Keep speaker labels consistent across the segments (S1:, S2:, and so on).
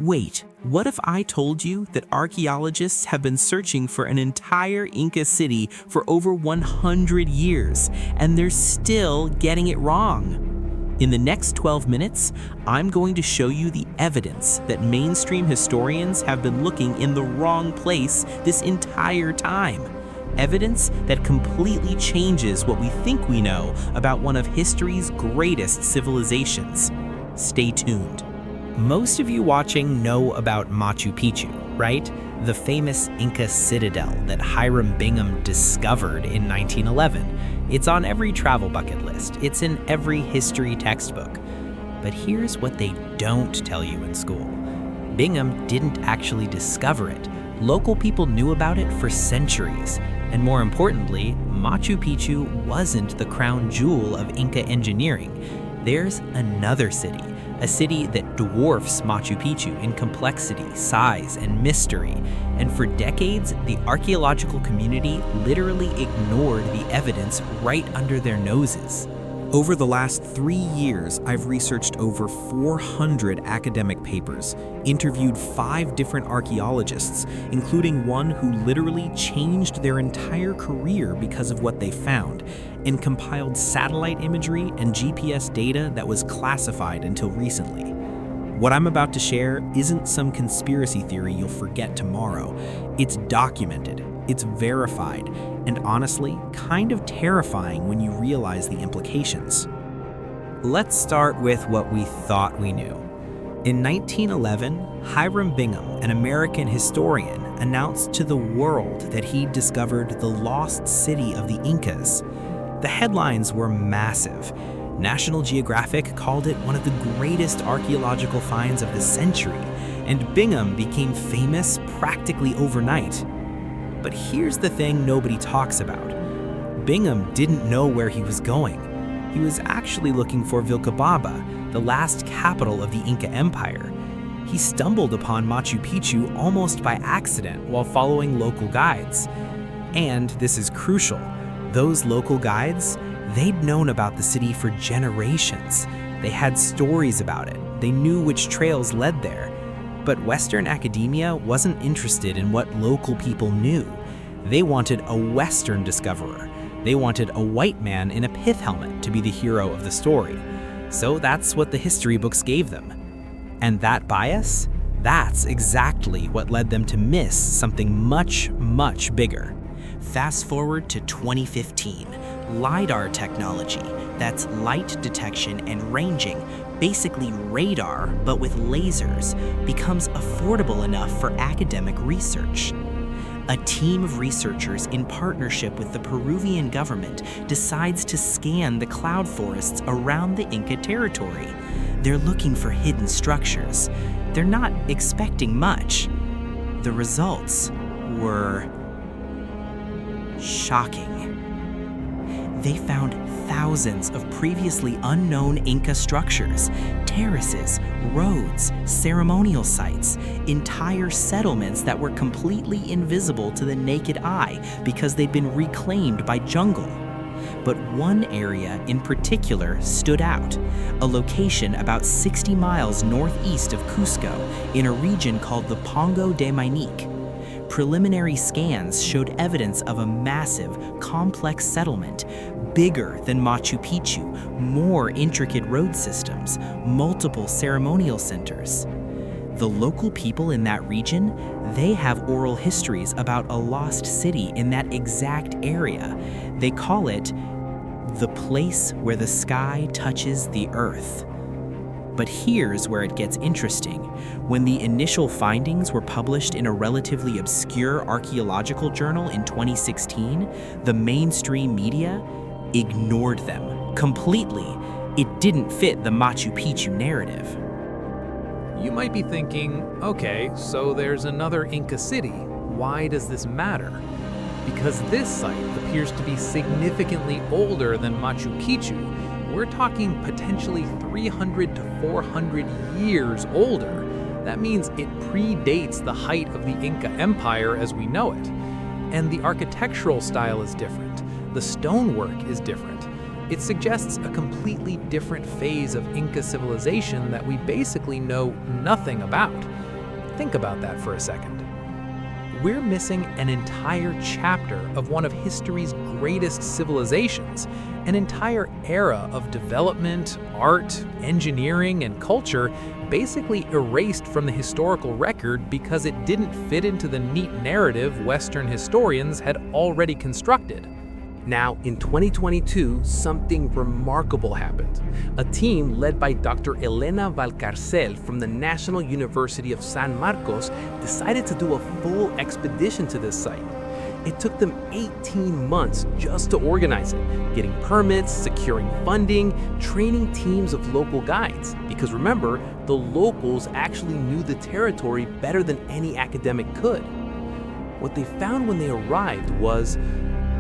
S1: Wait, what if I told you that archaeologists have been searching for an entire Inca city for over 100 years, and they're still getting it wrong? In the next 12 minutes, I'm going to show you the evidence that mainstream historians have been looking in the wrong place this entire time. Evidence that completely changes what we think we know about one of history's greatest civilizations. Stay tuned.
S2: Most of you watching know about Machu Picchu, right? The famous Inca citadel that Hiram Bingham discovered in 1911. It's on every travel bucket list. It's in every history textbook. But here's what they don't tell you in school. Bingham didn't actually discover it. Local people knew about it for centuries. And more importantly, Machu Picchu wasn't the crown jewel of Inca engineering. There's another city, a city that dwarfs Machu Picchu in complexity, size, and mystery. And for decades, the archaeological community literally ignored the evidence right under their noses.
S1: Over the last 3 years, I've researched over 400 academic papers, interviewed 5 different archaeologists, including one who literally changed their entire career because of what they found, and compiled satellite imagery and GPS data that was classified until recently. What I'm about to share isn't some conspiracy theory you'll forget tomorrow. It's documented, it's verified, and honestly, kind of terrifying when you realize the implications.
S2: Let's start with what we thought we knew. In 1911, Hiram Bingham, an American historian, announced to the world that he'd discovered the lost city of the Incas. The headlines were massive. National Geographic called it one of the greatest archaeological finds of the century, and Bingham became famous practically overnight. But here's the thing nobody talks about. Bingham didn't know where he was going. He was actually looking for Vilcabamba, the last capital of the Inca Empire. He stumbled upon Machu Picchu almost by accident while following local guides. And this is crucial. Those local guides, they'd known about the city for generations. They had stories about it. They knew which trails led there. But Western academia wasn't interested in what local people knew. They wanted a Western discoverer. They wanted a white man in a pith helmet to be the hero of the story. So that's what the history books gave them. And that bias, that's exactly what led them to miss something much, much bigger. Fast forward to 2015. LiDAR technology, that's light detection and ranging, basically radar but with lasers, becomes affordable enough for academic research. A team of researchers in partnership with the Peruvian government decides to scan the cloud forests around the Inca territory. They're looking for hidden structures. They're not expecting much. The results were shocking. They found thousands of previously unknown Inca structures, terraces, roads, ceremonial sites, entire settlements that were completely invisible to the naked eye because they'd been reclaimed by jungle. But one area in particular stood out, a location about 60 miles northeast of Cusco in a region called the Pongo de Mainique. Preliminary scans showed evidence of a massive, complex settlement, bigger than Machu Picchu, more intricate road systems, multiple ceremonial centers. The local people in that region, they have oral histories about a lost city in that exact area. They call it the place where the sky touches the earth. But here's where it gets interesting. When the initial findings were published in a relatively obscure archaeological journal in 2016, the mainstream media ignored them completely. It didn't fit the Machu Picchu narrative.
S3: You might be thinking, okay, so there's another Inca city. Why does this matter? Because this site appears to be significantly older than Machu Picchu. We're talking potentially 300 to 400 years older. That means it predates the height of the Inca Empire as we know it. And the architectural style is different. The stonework is different. It suggests a completely different phase of Inca civilization that we basically know nothing about. Think about that for a second. We're missing an entire chapter of one of history's greatest civilizations, an entire era of development, art, engineering, and culture basically erased from the historical record because it didn't fit into the neat narrative Western historians had already constructed. Now, in 2022, something remarkable happened. A team led by Dr. Elena Valcarcel from the National University of San Marcos decided to do a full expedition to this site. It took them 18 months just to organize it, getting permits, securing funding, training teams of local guides. Because remember, the locals actually knew the territory better than any academic could. What they found when they arrived was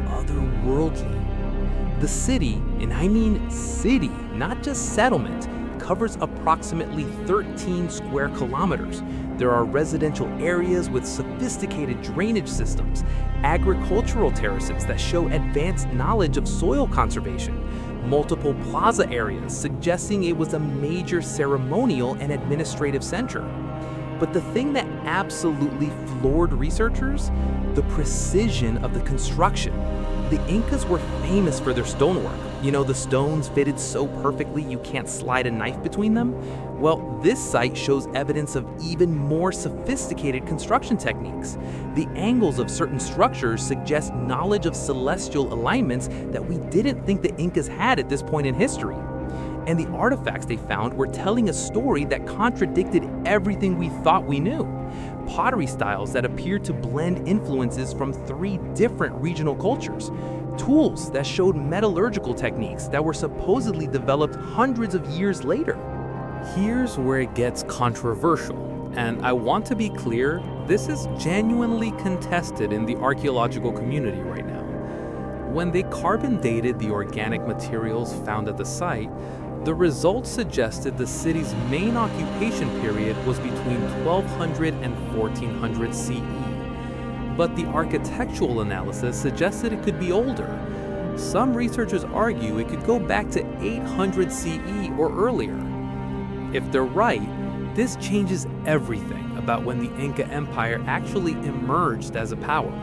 S3: otherworldly. The city, and I mean city, not just settlement, covers approximately 13 square kilometers. There are residential areas with sophisticated drainage systems, agricultural terraces that show advanced knowledge of soil conservation, multiple plaza areas suggesting it was a major ceremonial and administrative center. But the thing that absolutely floored researchers, the precision of the construction. The Incas were famous for their stonework. You know, the stones fitted so perfectly you can't slide a knife between them? Well, this site shows evidence of even more sophisticated construction techniques. The angles of certain structures suggest knowledge of celestial alignments that we didn't think the Incas had at this point in history. And the artifacts they found were telling a story that contradicted everything we thought we knew. Pottery styles that appeared to blend influences from 3 different regional cultures. Tools that showed metallurgical techniques that were supposedly developed hundreds of years later. Here's where it gets controversial, and I want to be clear, this is genuinely contested in the archaeological community right now. When they carbon dated the organic materials found at the site, the results suggested the city's main occupation period was between 1200 and 1400 CE. But the architectural analysis suggested it could be older. Some researchers argue it could go back to 800 CE or earlier. If they're right, this changes everything about when the Inca Empire actually emerged as a power.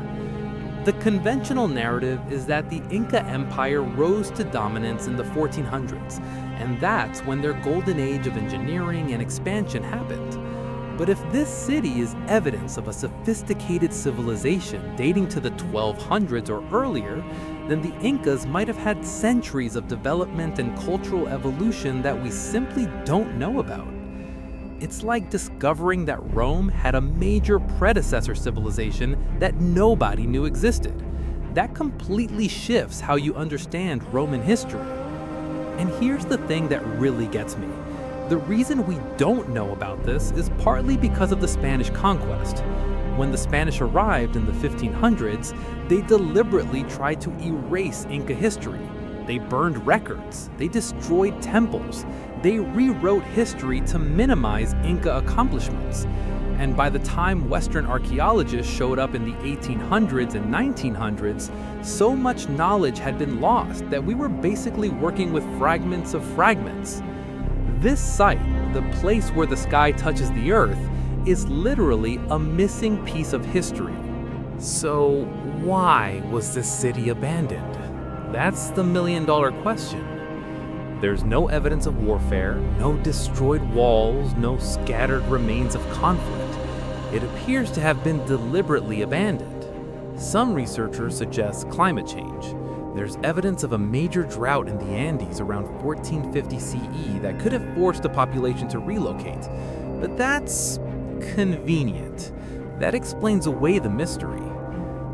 S3: The conventional narrative is that the Inca Empire rose to dominance in the 1400s, and that's when their golden age of engineering and expansion happened. But if this city is evidence of a sophisticated civilization dating to the 1200s or earlier, then the Incas might have had centuries of development and cultural evolution that we simply don't know about. It's like discovering that Rome had a major predecessor civilization that nobody knew existed. That completely shifts how you understand Roman history. And here's the thing that really gets me. The reason we don't know about this is partly because of the Spanish conquest. When the Spanish arrived in the 1500s, they deliberately tried to erase Inca history. They burned records, they destroyed temples, they rewrote history to minimize Inca accomplishments. And by the time Western archaeologists showed up in the 1800s and 1900s, so much knowledge had been lost that we were basically working with fragments of fragments. This site, the place where the sky touches the earth, is literally a missing piece of history. So why was this city abandoned? That's the million-dollar question. There's no evidence of warfare, no destroyed walls, no scattered remains of conflict. It appears to have been deliberately abandoned. Some researchers suggest climate change. There's evidence of a major drought in the Andes around 1450 CE that could have forced the population to relocate. But that's convenient. That explains away the mystery.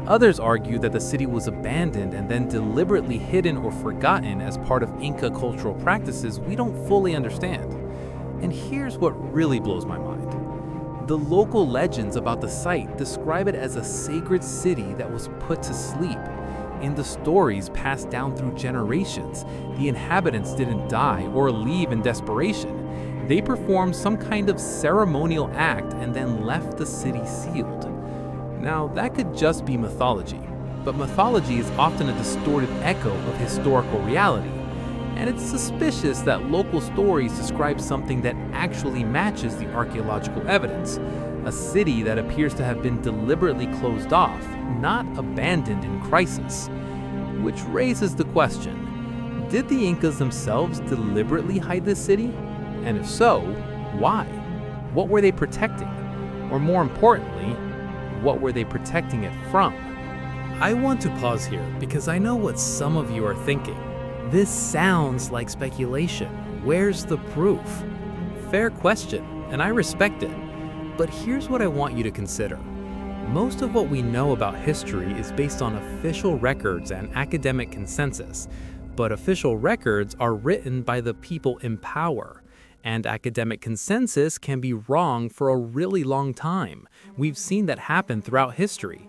S3: Others argue that the city was abandoned and then deliberately hidden or forgotten as part of Inca cultural practices we don't fully understand. And here's what really blows my mind. The local legends about the site describe it as a sacred city that was put to sleep. In the stories passed down through generations, the inhabitants didn't die or leave in desperation. They performed some kind of ceremonial act and then left the city sealed. Now, that could just be mythology, but mythology is often a distorted echo of historical reality, and it's suspicious that local stories describe something that actually matches the archaeological evidence. a city that appears to have been deliberately closed off, not abandoned in crisis. Which raises the question, did the Incas themselves deliberately hide this city? And if so, why? What were they protecting? Or more importantly, what were they protecting it from? I want to pause here because I know what some of you are thinking. This sounds like speculation. Where's the proof? Fair question, and I respect it. But here's what I want you to consider. Most of what we know about history is based on official records and academic consensus, but official records are written by the people in power, and academic consensus can be wrong for a really long time. We've seen that happen throughout history.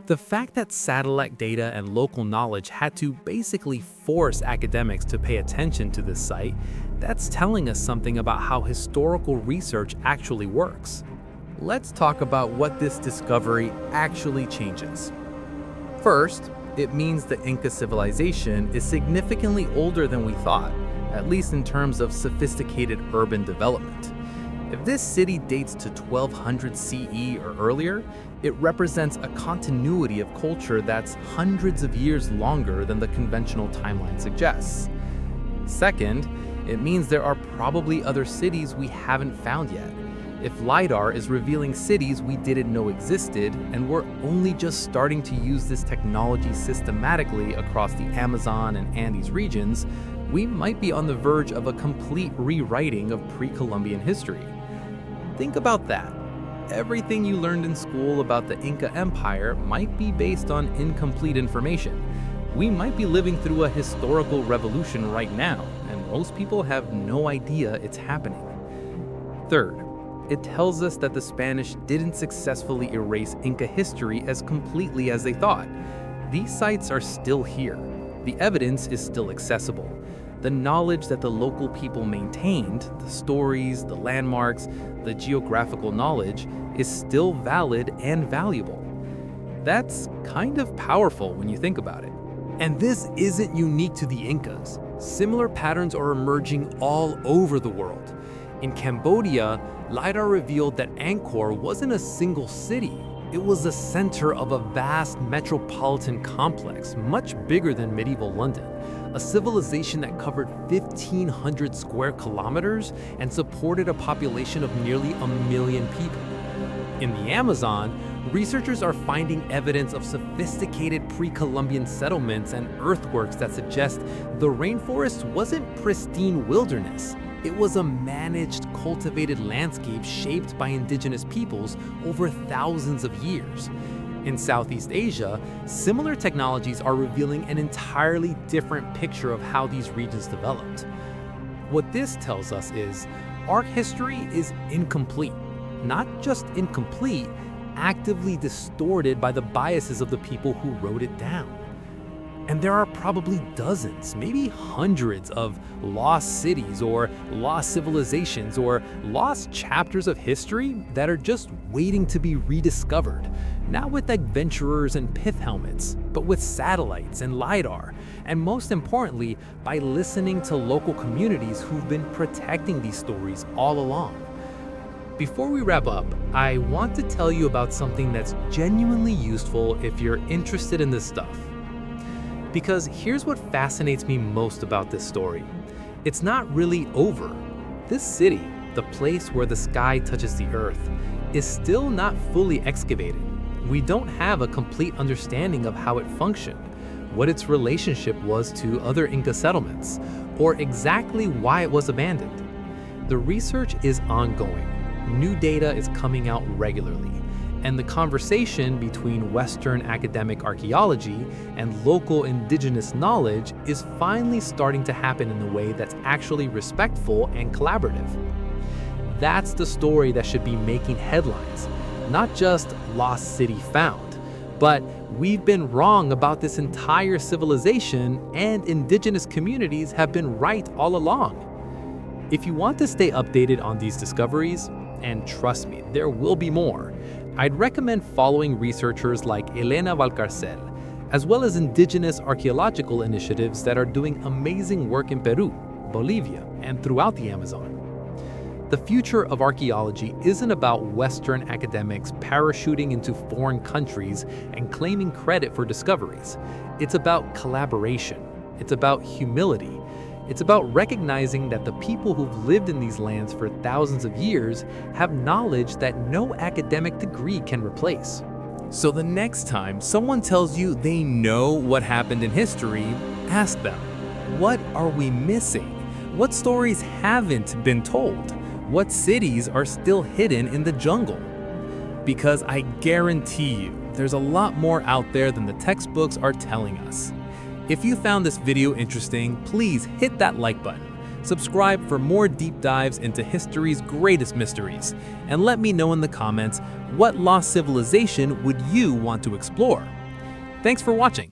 S3: The fact that satellite data and local knowledge had to basically force academics to pay attention to this site, that's telling us something about how historical research actually works. Let's talk about what this discovery actually changes. First, it means the Inca civilization is significantly older than we thought, at least in terms of sophisticated urban development. If this city dates to 1200 CE or earlier, it represents a continuity of culture that's hundreds of years longer than the conventional timeline suggests. Second, it means there are probably other cities we haven't found yet. If LiDAR is revealing cities we didn't know existed, and we're only just starting to use this technology systematically across the Amazon and Andes regions, we might be on the verge of a complete rewriting of pre-Columbian history. Think about that. Everything you learned in school about the Inca Empire might be based on incomplete information. We might be living through a historical revolution right now, and most people have no idea it's happening. Third, it tells us that the Spanish didn't successfully erase Inca history as completely as they thought. These sites are still here. The evidence is still accessible. The knowledge that the local people maintained, the stories, the landmarks, the geographical knowledge, is still valid and valuable. That's kind of powerful when you think about it. And this isn't unique to the Incas. Similar patterns are emerging all over the world. In Cambodia, LiDAR revealed that Angkor wasn't a single city. It was the center of a vast metropolitan complex, much bigger than medieval London. A civilization that covered 1,500 square kilometers and supported a population of nearly 1 million people. In the Amazon, researchers are finding evidence of sophisticated pre-Columbian settlements and earthworks that suggest the rainforest wasn't pristine wilderness. It was a managed, cultivated landscape shaped by indigenous peoples over thousands of years. In Southeast Asia, similar technologies are revealing an entirely different picture of how these regions developed. What this tells us is, art history is incomplete. Not just incomplete, actively distorted by the biases of the people who wrote it down. And there are probably dozens, maybe hundreds of lost cities or lost civilizations or lost chapters of history that are just waiting to be rediscovered. Not with adventurers and pith helmets, but with satellites and LiDAR. And most importantly, by listening to local communities who've been protecting these stories all along. Before we wrap up, I want to tell you about something that's genuinely useful if you're interested in this stuff. Because here's what fascinates me most about this story. It's not really over. This city, the place where the sky touches the earth, is still not fully excavated. We don't have a complete understanding of how it functioned, what its relationship was to other Inca settlements, or exactly why it was abandoned. The research is ongoing. New data is coming out regularly. And the conversation between Western academic archaeology and local indigenous knowledge is finally starting to happen in a way that's actually respectful and collaborative. That's the story that should be making headlines, not just lost city found, but we've been wrong about this entire civilization and indigenous communities have been right all along. If you want to stay updated on these discoveries, and trust me, there will be more, I'd recommend following researchers like Elena Valcarcel, as well as indigenous archaeological initiatives that are doing amazing work in Peru, Bolivia, and throughout the Amazon. The future of archaeology isn't about Western academics parachuting into foreign countries and claiming credit for discoveries. It's about collaboration. It's about humility. It's about recognizing that the people who've lived in these lands for thousands of years have knowledge that no academic degree can replace. So the next time someone tells you they know what happened in history, ask them, what are we missing? What stories haven't been told? What cities are still hidden in the jungle? Because I guarantee you, there's a lot more out there than the textbooks are telling us. If you found this video interesting, please hit that like button. Subscribe for more deep dives into history's greatest mysteries, and let me know in the comments what lost civilization would you want to explore. Thanks for watching.